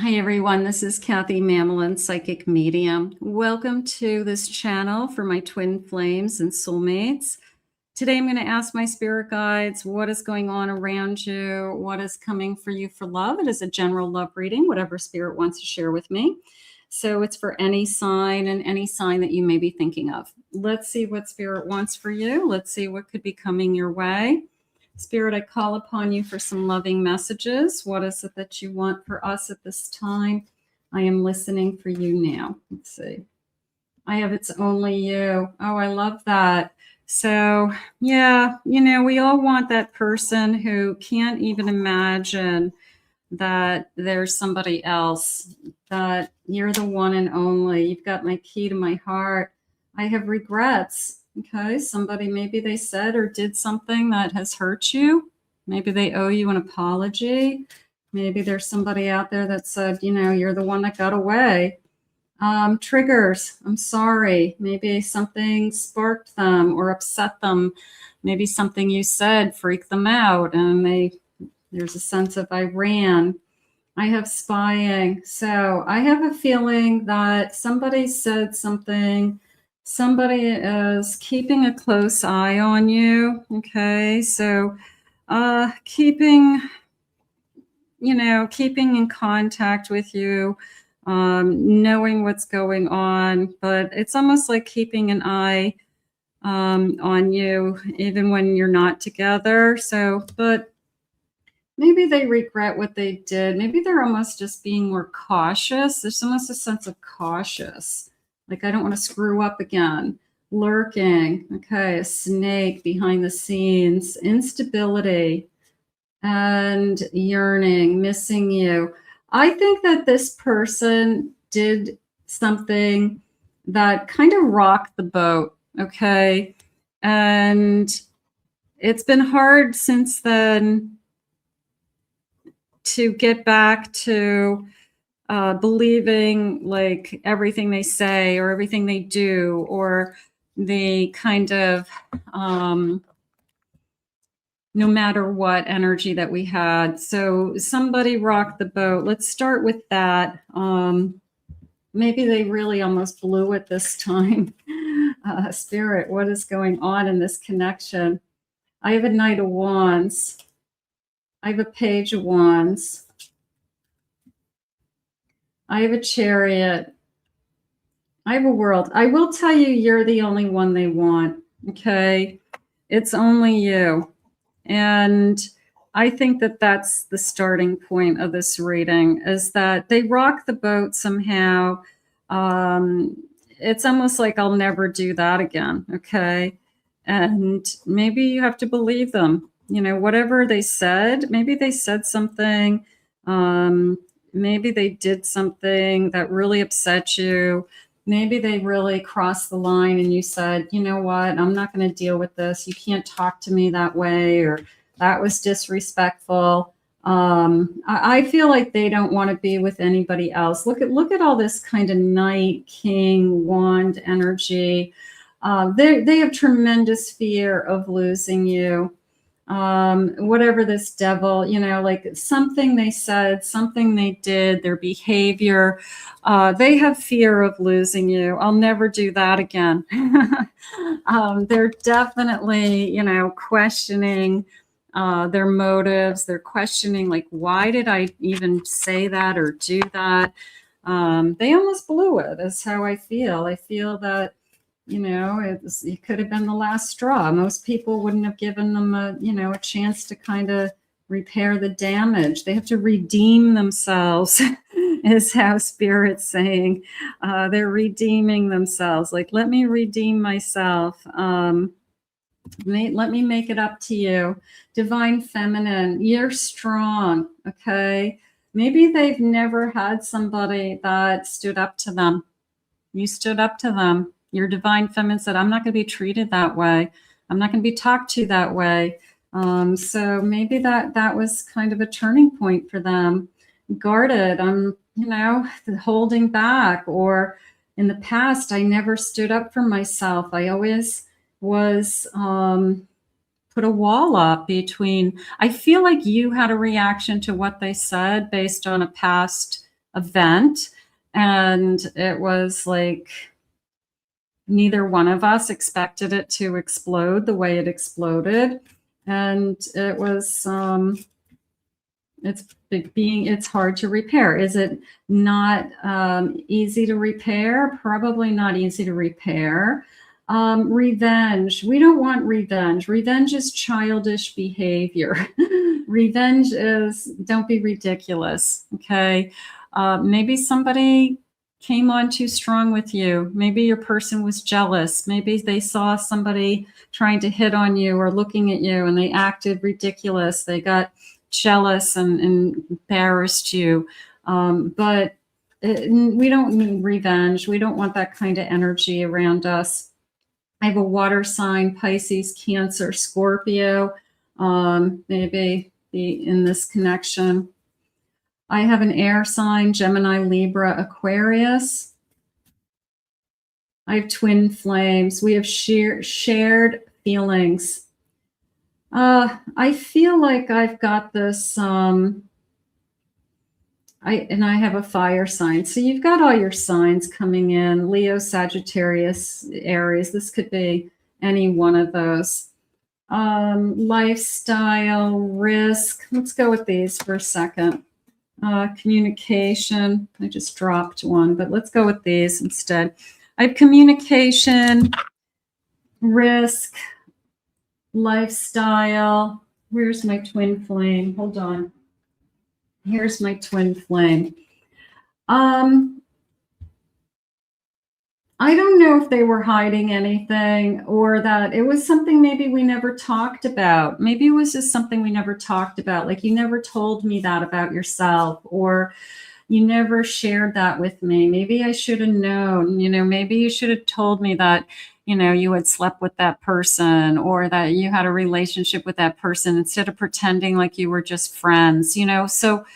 Hi everyone, this is Kathy Mamelin, Psychic Medium. Welcome to this channel for my twin flames and soulmates. Today I'm going to ask my spirit guides what is going on around you, what is coming for you for love. It is a general love reading, whatever spirit wants to share with me. So it's for any sign and any sign that you may be thinking of. Let's see what spirit wants for you. Let's see what could be coming your way. Spirit, I call upon you for some loving messages. What is it that you want for us at this time? I am listening for you now. Let's see. I have It's Only You. Oh, I love that. So, yeah, we all want that person who can't even imagine that there's somebody else, that you're the one and only. You've got my key to my heart. I have regrets. Okay, somebody, maybe they said or did something that has hurt you. Maybe they owe you an apology. Maybe there's somebody out there that said, you're the one that got away. Triggers, I'm sorry. Maybe something sparked them or upset them. Maybe something you said freaked them out and there's a sense of I ran. I have spying. So I have a feeling that somebody said something. Somebody is keeping a close eye on you. Okay. So keeping in contact with you, knowing what's going on, but it's almost like keeping an eye on you, even when you're not together. So, but maybe they regret what they did. Maybe they're almost just being more cautious. There's almost a sense of cautious. Like, I don't want to screw up again. Lurking. Okay, a snake behind the scenes. Instability and yearning, missing you. I think that this person did something that kind of rocked the boat. Okay. And it's been hard since then to get back to believing like everything they say or everything they do, or the kind of no matter what energy that we had. So somebody rocked the boat. Let's start with that. Maybe they really almost blew it this time. Spirit, what is going on in this connection? I have a Knight of Wands. I have a Page of Wands. I have a Chariot. I have a World. I will tell you, you're the only one they want. Okay. It's only you. And I think that that's the starting point of this reading, is that they rock the boat somehow. It's almost like I'll never do that again. Okay. And maybe you have to believe them. Whatever they said, maybe they said something. Maybe they did something that really upset you. Maybe they really crossed the line and you said, you know what, I'm not going to deal with this. You can't talk to me that way, or that was disrespectful. I feel like they don't want to be with anybody else. Look at all this kind of Knight, King, Wand energy. They have tremendous fear of losing you. Whatever this devil, like something they said, something they did, their behavior, they have fear of losing you. I'll never do that again. They're definitely, questioning their motives. They're questioning, like, why did I even say that or do that? They almost blew it, is how I feel. I feel that it could have been the last straw. Most people wouldn't have given them a chance to kind of repair the damage. They have to redeem themselves, is how Spirit's saying. They're redeeming themselves. Like, let me redeem myself. Let me make it up to you. Divine Feminine, you're strong, okay? Maybe they've never had somebody that stood up to them. You stood up to them. Your Divine Feminine said, I'm not going to be treated that way. I'm not going to be talked to that way. So maybe that was kind of a turning point for them. Guarded, I'm, holding back. Or in the past, I never stood up for myself. I always was put a wall up between. I feel like you had a reaction to what they said based on a past event. And it was like neither one of us expected it to explode the way it exploded. And it was, it's hard to repair. Is it not easy to repair? Probably not easy to repair. Revenge. We don't want revenge. Revenge is childish behavior. Revenge is, don't be ridiculous. Okay. Maybe somebody came on too strong with you. Maybe your person was jealous. Maybe they saw somebody trying to hit on you or looking at you and they acted ridiculous. They got jealous and embarrassed you. But we don't need revenge. We don't want that kind of energy around us. I have a water sign, Pisces, Cancer, Scorpio, maybe be in this connection. I have an air sign, Gemini, Libra, Aquarius. I have twin flames. We have shared feelings. I feel like I've got this, I have a fire sign. So you've got all your signs coming in, Leo, Sagittarius, Aries. This could be any one of those. Lifestyle, risk. Let's go with these for a second. Communication. I just dropped one, but let's go with these instead. I have communication, risk, lifestyle. Where's my twin flame? Hold on. Here's my twin flame. I don't know if they were hiding anything or that it was something maybe we never talked about. Maybe it was just something we never talked about. Like you never told me that about yourself, or you never shared that with me. Maybe I should have known, maybe you should have told me that, you had slept with that person or that you had a relationship with that person instead of pretending like you were just friends, So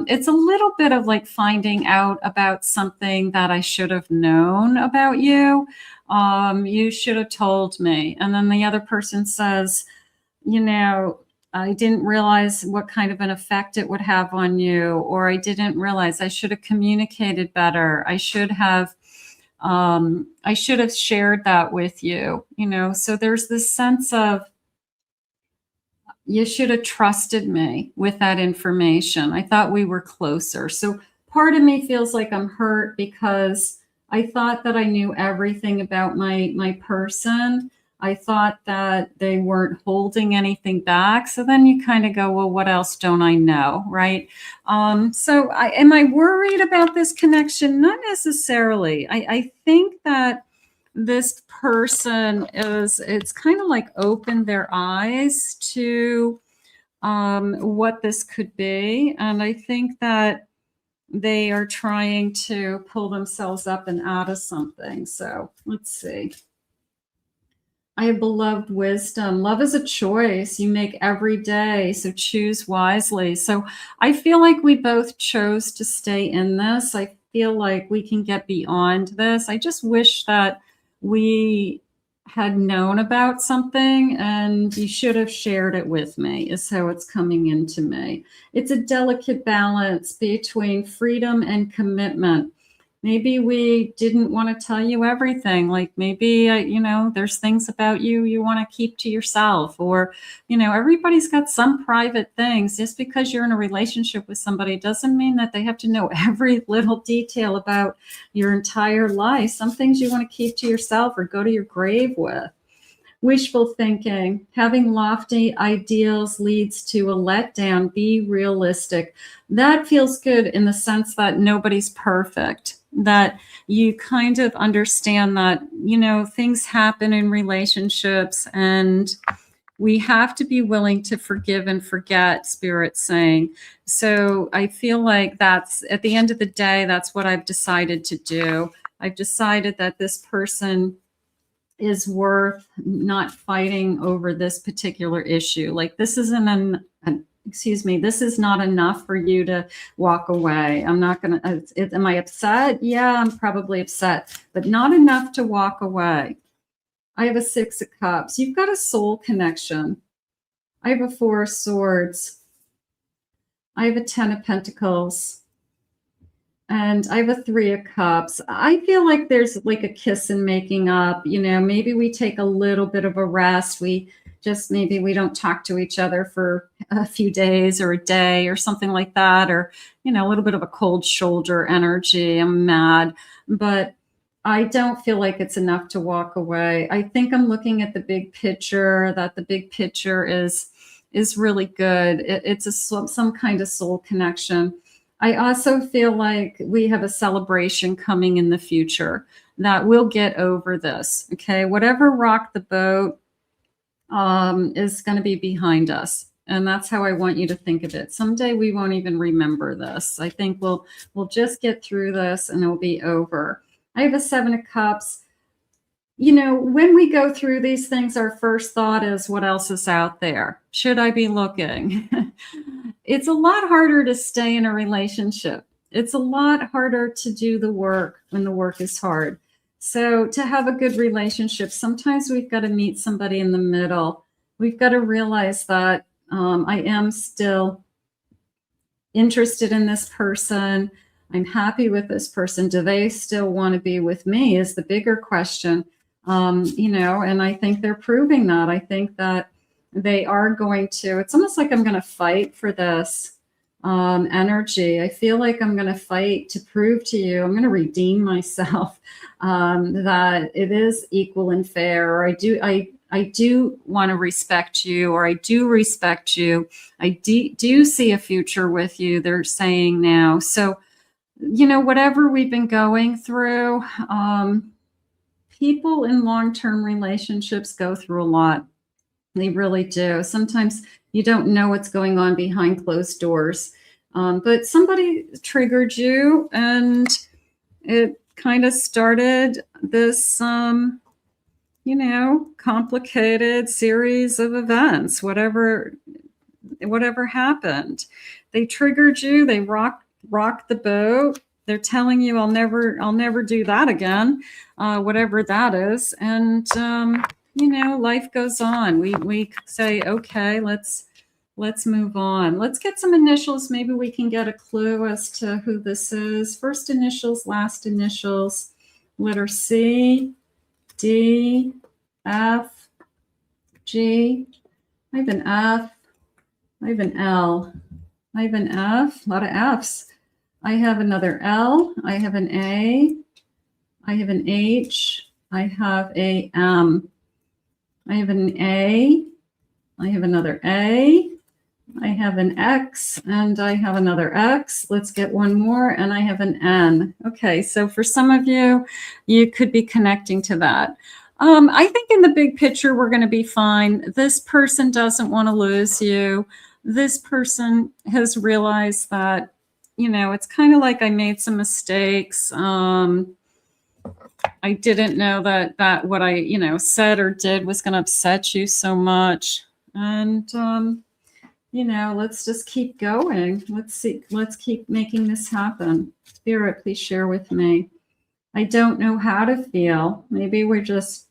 it's a little bit of like finding out about something that I should have known about you. You should have told me. And then the other person says, I didn't realize what kind of an effect it would have on you, or I didn't realize I should have communicated better. I should have shared that with you, So there's this sense of, you should have trusted me with that information. I thought we were closer. So part of me feels like I'm hurt because I thought that I knew everything about my person. I thought that they weren't holding anything back. So then you kind of go, well, what else don't I know, right? So am I worried about this connection? Not necessarily. I think that this person it's kind of like opened their eyes to what this could be. And I think that they are trying to pull themselves up and out of something. So let's see. I have beloved wisdom. Love is a choice you make every day, so choose wisely. So I feel like we both chose to stay in this. I feel like we can get beyond this. I just wish that we had known about something and you should have shared it with me, is how it's coming into me. It's a delicate balance between freedom and commitment. Maybe we didn't want to tell you everything. Like maybe, there's things about you want to keep to yourself, or, everybody's got some private things. Just because you're in a relationship with somebody doesn't mean that they have to know every little detail about your entire life. Some things you want to keep to yourself or go to your grave with. Wishful thinking, having lofty ideals leads to a letdown. Be realistic. That feels good in the sense that nobody's perfect, that you kind of understand that, things happen in relationships and we have to be willing to forgive and forget, Spirit's saying. So I feel like that's, at the end of the day, that's what I've decided to do. I've decided that this person is worth not fighting over this particular issue. Like this isn't this is not enough for you to walk away. I'm not going to, am I upset? Yeah, I'm probably upset, but not enough to walk away. I have a 6 of Cups. You've got a soul connection. I have a 4 of Swords. I have a 10 of Pentacles. And I have a 3 of Cups. I feel like there's like a kiss and making up. You know, maybe we take a little bit of a rest. Maybe we don't talk to each other for a few days or a day or something like that. Or, you know, a little bit of a cold shoulder energy. I'm mad. But I don't feel like it's enough to walk away. I think I'm looking at the big picture, that the big picture is really good. It's some kind of soul connection. I also feel like we have a celebration coming in the future, that we'll get over this. Okay. Whatever rocked the boat is going to be behind us. And that's how I want you to think of it. Someday we won't even remember this. I think we'll just get through this and it'll be over. I have a 7 of Cups. You know, when we go through these things, our first thought is, what else is out there? Should I be looking? It's a lot harder to stay in a relationship. It's a lot harder to do the work when the work is hard. So to have a good relationship, sometimes we've got to meet somebody in the middle. We've got to realize that I am still interested in this person. I'm happy with this person. Do they still want to be with me is the bigger question. You know, and I think they're proving that. I think that they are going to, it's almost like I'm going to fight for this energy. I feel like I'm going to fight to prove to you, I'm going to redeem myself, that it is equal and fair, or I do want to respect you, or I do respect you. I do see a future with you, they're saying now. So, you know, whatever we've been going through, people in long-term relationships go through a lot. They really do. Sometimes you don't know what's going on behind closed doors. But somebody triggered you and it kind of started this, you know, complicated series of events, whatever happened. They triggered you, they rocked the boat. They're telling you, I'll never do that again, whatever that is. And, you know, life goes on. We say, okay, let's move on. Let's get some initials. Maybe we can get a clue as to who this is. First initials, last initials, letter C, D, F, G. I have an F. I have an L. I have an F, a lot of Fs. I have another L. I have an A. I have an H. I have a M. I have an A. I have another A. I have an X and I have another X. Let's get one more. And I have an N. Okay. So for some of you, you could be connecting to that. I think in the big picture, we're going to be fine. This person doesn't want to lose you. This person has realized that, you know, it's kind of like I made some mistakes. I didn't know that what I, you know, said or did was going to upset you so much. And, you know, let's just keep going. Let's keep making this happen. Spirit, please share with me. I don't know how to feel. Maybe we just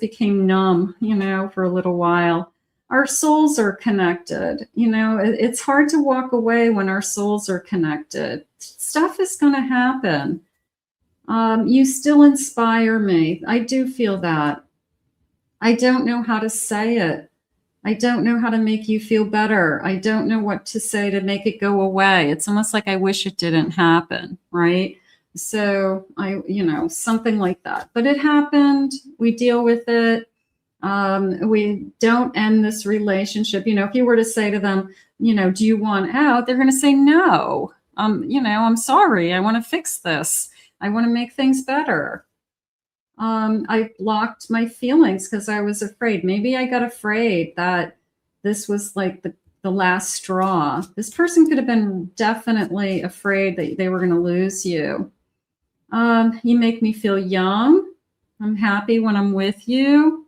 became numb, you know, for a little while. Our souls are connected. You know, it's hard to walk away when our souls are connected. Stuff is going to happen. You still inspire me. I do feel that. I don't know how to say it. I don't know how to make you feel better. I don't know what to say to make it go away. It's almost like I wish it didn't happen, right? So you know, something like that. But it happened. We deal with it. We don't end this relationship. You know, if you were to say to them, you know, do you want out? They're going to say no. You know, I'm sorry. I want to fix this. I want to make things better. I blocked my feelings because I was afraid. Maybe I got afraid that this was like the last straw. This person could have been definitely afraid that they were going to lose you. You make me feel young. I'm happy when I'm with you.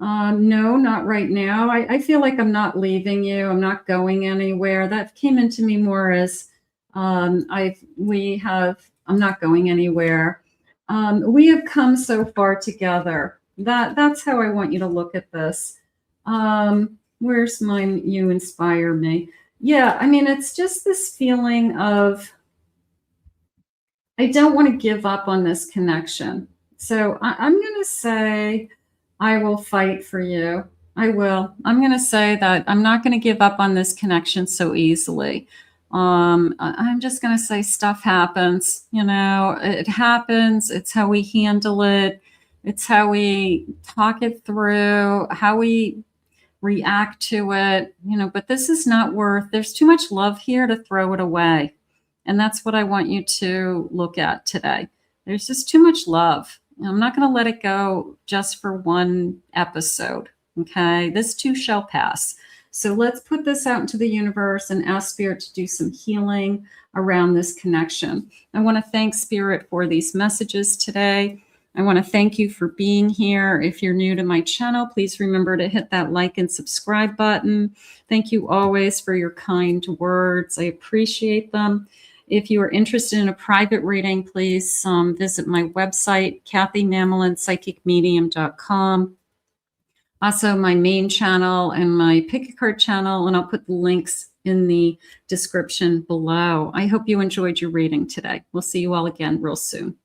No, not right now. I feel like I'm not leaving you. I'm not going anywhere. That came into me more as I'm not going anywhere. We have come so far together. That's how I want you to look at this. Where's mine? You inspire me. Yeah, I mean, it's just this feeling of, I don't want to give up on this connection. So I'm going to say, I will fight for you. I will. I'm going to say that I'm not going to give up on this connection so easily. I'm just going to say stuff happens. You know, it happens. It's how we handle it. It's how we talk it through, how we react to it, you know, but this is not worth, there's too much love here to throw it away. And that's what I want you to look at today. There's just too much love. I'm not going to let it go just for one episode. Okay. This too shall pass. So let's put this out into the universe and ask Spirit to do some healing around this connection. I want to thank Spirit for these messages today. I want to thank you for being here. If you're new to my channel, please remember to hit that like and subscribe button. Thank you always for your kind words. I appreciate them. If you are interested in a private reading, please visit my website, KathyMamelin.psychicmedium.com. Also, my main channel and my Pick a Card channel, and I'll put the links in the description below. I hope you enjoyed your reading today. We'll see you all again real soon.